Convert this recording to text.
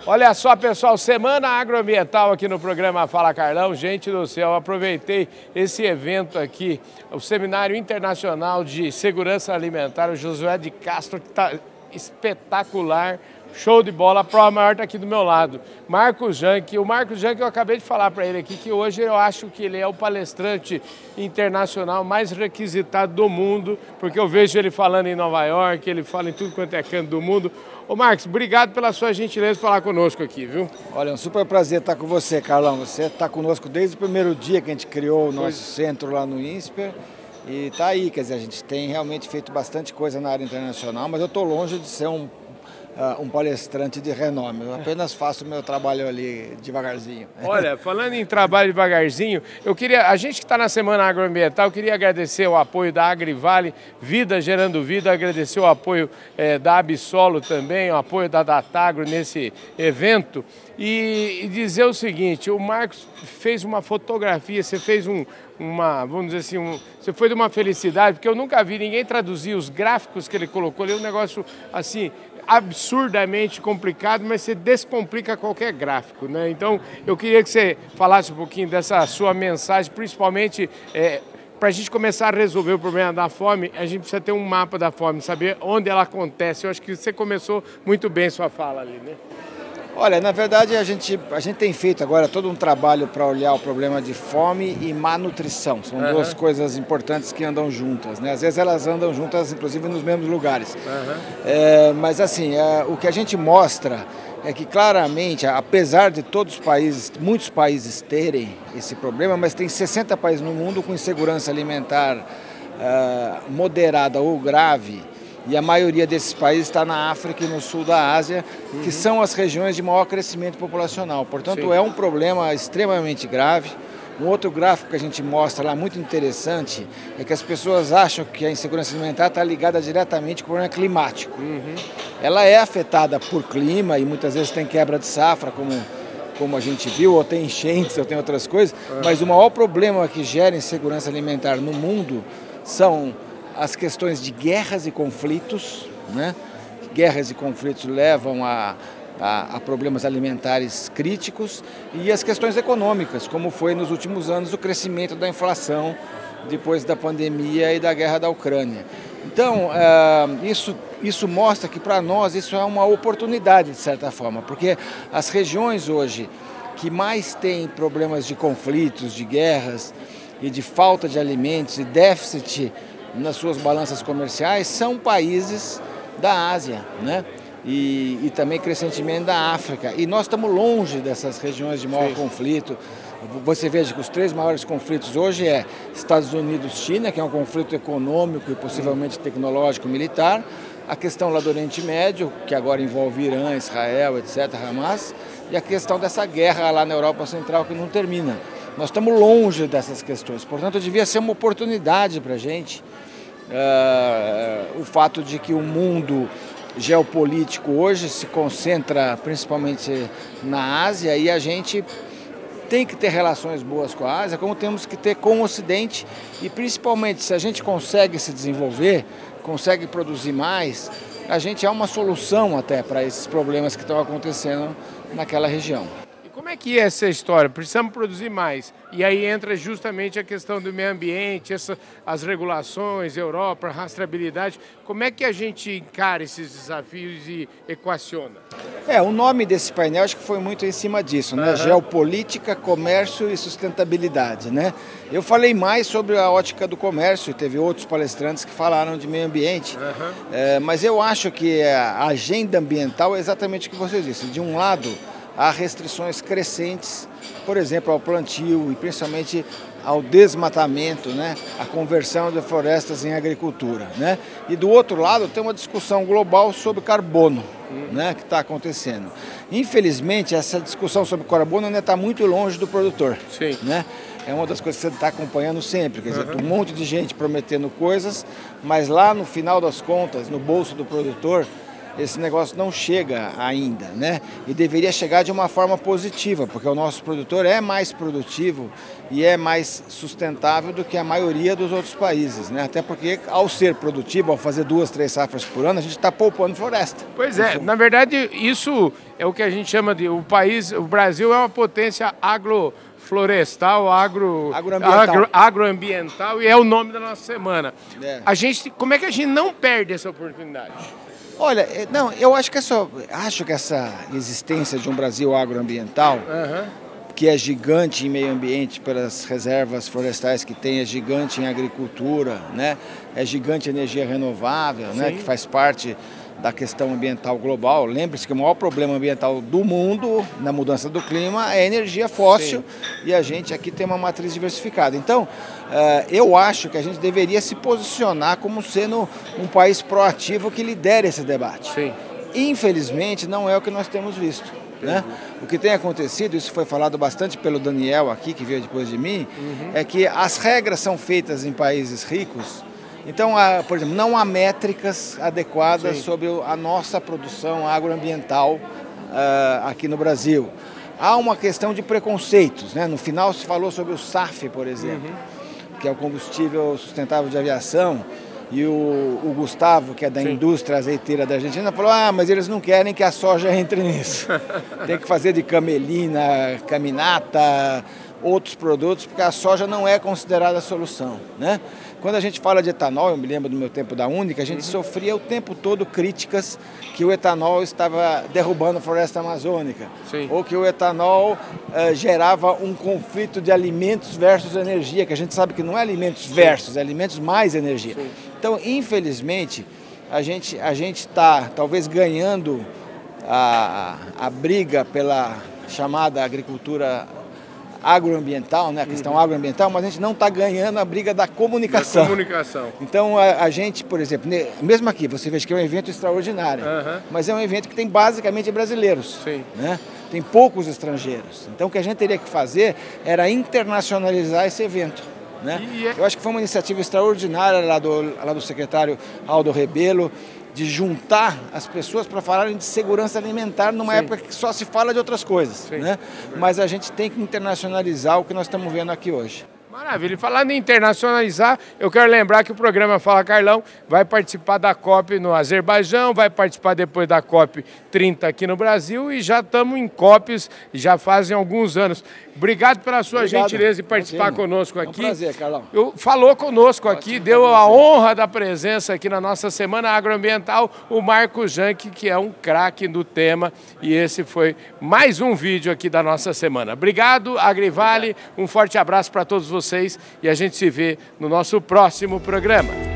Olha só, pessoal, Semana Agroambiental aqui no programa Fala Carlão. Gente do céu, aproveitei esse evento aqui, o Seminário Internacional de Segurança Alimentar, o Josué de Castro, que está espetacular, show de bola. A prova maior está aqui do meu lado, Marcos Janck. O Marcos Janck, eu acabei de falar para ele aqui que hoje eu acho que ele é o palestrante internacional mais requisitado do mundo, porque eu vejo ele falando em Nova York, ele fala em tudo quanto é canto do mundo. Ô Marcos, obrigado pela sua gentileza de falar conosco aqui, viu? Olha, é um super prazer estar com você, Carlão. Você está conosco desde o primeiro dia que a gente criou o nosso centro lá no INSPER. E está aí, quer dizer, a gente tem realmente feito bastante coisa na área internacional, mas eu estou longe de ser um palestrante de renome. Eu apenas faço o meu trabalho ali devagarzinho. Olha, falando em trabalho devagarzinho, a gente que está na Semana Agroambiental, eu queria agradecer o apoio da Agrivale, Vida Gerando Vida, agradecer o apoio da Absolo também, o apoio da Datagro nesse evento e dizer o seguinte: o Marcos fez uma fotografia, você fez vamos dizer assim, você foi de uma felicidade, porque eu nunca vi ninguém traduzir os gráficos que ele colocou ali, um negócio assim absurdamente complicado, mas você descomplica qualquer gráfico, né? Então, eu queria que você falasse um pouquinho dessa sua mensagem, principalmente para a gente começar a resolver o problema da fome, a gente precisa ter um mapa da fome, saber onde ela acontece. Eu acho que você começou muito bem sua fala ali, né? Olha, na verdade a gente tem feito agora todo um trabalho para olhar o problema de fome e má nutrição. São duas coisas importantes que andam juntas, né? Às vezes elas andam juntas, inclusive, nos mesmos lugares. Mas assim, o que a gente mostra é que claramente, apesar de todos os países, muitos países terem esse problema, mas tem 60 países no mundo com insegurança alimentar moderada ou grave. E a maioria desses países está na África e no sul da Ásia, que são as regiões de maior crescimento populacional. Portanto, é um problema extremamente grave. Um outro gráfico que a gente mostra lá, muito interessante, é que as pessoas acham que a insegurança alimentar está ligada diretamente com o problema climático. Ela é afetada por clima e muitas vezes tem quebra de safra, como a gente viu, ou tem enchentes, ou tem outras coisas. Mas o maior problema que gera insegurança alimentar no mundo são as questões de guerras e conflitos, né? Guerras e conflitos levam a problemas alimentares críticos, e as questões econômicas, como foi nos últimos anos o crescimento da inflação depois da pandemia e da guerra da Ucrânia. Então, isso mostra que para nós isso é uma oportunidade, de certa forma, porque as regiões hoje que mais têm problemas de conflitos, de guerras e de falta de alimentos e déficit nas suas balanças comerciais são países da Ásia, né? E também crescentemente da África. E nós estamos longe dessas regiões de maior conflito. Você veja que os três maiores conflitos hoje é Estados Unidos-China, que é um conflito econômico e possivelmente tecnológico militar, a questão lá do Oriente Médio, que agora envolve Irã, Israel, etc., Hamas, e a questão dessa guerra lá na Europa Central que não termina. Nós estamos longe dessas questões, portanto devia ser uma oportunidade para a gente o fato de que o mundo geopolítico hoje se concentra principalmente na Ásia, e a gente tem que ter relações boas com a Ásia, como temos que ter com o Ocidente, e principalmente se a gente consegue se desenvolver, consegue produzir mais, a gente é uma solução até para esses problemas que estão acontecendo naquela região. Como é que é essa história? Precisamos produzir mais. E aí entra justamente a questão do meio ambiente, as regulações, Europa, rastreabilidade. Como é que a gente encara esses desafios e equaciona? O nome desse painel acho que foi muito em cima disso, né? Geopolítica, comércio e sustentabilidade, né? Eu falei mais sobre a ótica do comércio, teve outros palestrantes que falaram de meio ambiente, mas eu acho que a agenda ambiental é exatamente o que você disse. De um lado, há restrições crescentes, por exemplo, ao plantio e principalmente ao desmatamento, né? A conversão de florestas em agricultura, né? E do outro lado tem uma discussão global sobre carbono, né? Que está acontecendo. Infelizmente, essa discussão sobre carbono ainda está muito longe do produtor, né? É uma das coisas que você está acompanhando sempre, quer dizer, um monte de gente prometendo coisas, mas lá no final das contas, no bolso do produtor, esse negócio não chega ainda, né? E deveria chegar de uma forma positiva, porque o nosso produtor é mais produtivo e é mais sustentável do que a maioria dos outros países, né? Até porque, ao ser produtivo, ao fazer 2, 3 safras por ano, a gente está poupando floresta. Pois é, na verdade, isso é o que a gente chama de... O Brasil é uma potência agroflorestal, agroambiental, e é o nome da nossa semana. Como é que a gente não perde essa oportunidade? Olha, não, eu acho que essa existência de um Brasil agroambiental, que é gigante em meio ambiente pelas reservas florestais que tem, é gigante em agricultura, né? É gigante em energia renovável, né? Que faz parte da questão ambiental global. Lembre-se que o maior problema ambiental do mundo na mudança do clima é a energia fóssil. Sim. E a gente aqui tem uma matriz diversificada. Então, eu acho que a gente deveria se posicionar como sendo um país proativo que lidere esse debate. Sim. Infelizmente, não é o que nós temos visto. Né? O que tem acontecido, isso foi falado bastante pelo Daniel aqui, que veio depois de mim, é que as regras são feitas em países ricos. Então, por exemplo, não há métricas adequadas sobre a nossa produção agroambiental aqui no Brasil. Há uma questão de preconceitos, né? No final se falou sobre o SAF, por exemplo, que é o combustível sustentável de aviação, e o Gustavo, que é da indústria azeiteira da Argentina, falou, mas eles não querem que a soja entre nisso. Tem que fazer de camelina, caminata, outros produtos, porque a soja não é considerada a solução, né? Quando a gente fala de etanol, eu me lembro do meu tempo da Única, a gente sofria o tempo todo críticas que o etanol estava derrubando a floresta amazônica. Sim. Ou que o etanol gerava um conflito de alimentos versus energia, que a gente sabe que não é alimentos versus, é alimentos mais energia. Sim. Então, infelizmente, a gente está talvez ganhando a briga pela chamada agricultura agroambiental, né, a questão agroambiental, mas a gente não está ganhando a briga da comunicação. Então, a gente, por exemplo, mesmo aqui, você vê que é um evento extraordinário, mas é um evento que tem basicamente brasileiros, né? Tem poucos estrangeiros. Então, o que a gente teria que fazer era internacionalizar esse evento, né? Eu acho que foi uma iniciativa extraordinária lá do secretário Aldo Rebelo, de juntar as pessoas para falarem de segurança alimentar numa época que só se fala de outras coisas, né? Mas a gente tem que internacionalizar o que nós estamos vendo aqui hoje. Maravilha. E falando em internacionalizar, eu quero lembrar que o programa Fala Carlão vai participar da COP no Azerbaijão, vai participar depois da COP 30 aqui no Brasil e já estamos em COPs, já fazem alguns anos. Obrigado pela sua gentileza de participar conosco aqui. É um prazer, Carlão. Falou conosco aqui, deu a honra da presença aqui na nossa Semana Agroambiental, o Marco Janck, que é um craque do tema, e esse foi mais um vídeo aqui da nossa semana. Obrigado, Agrivale, um forte abraço para todos vocês e a gente se vê no nosso próximo programa.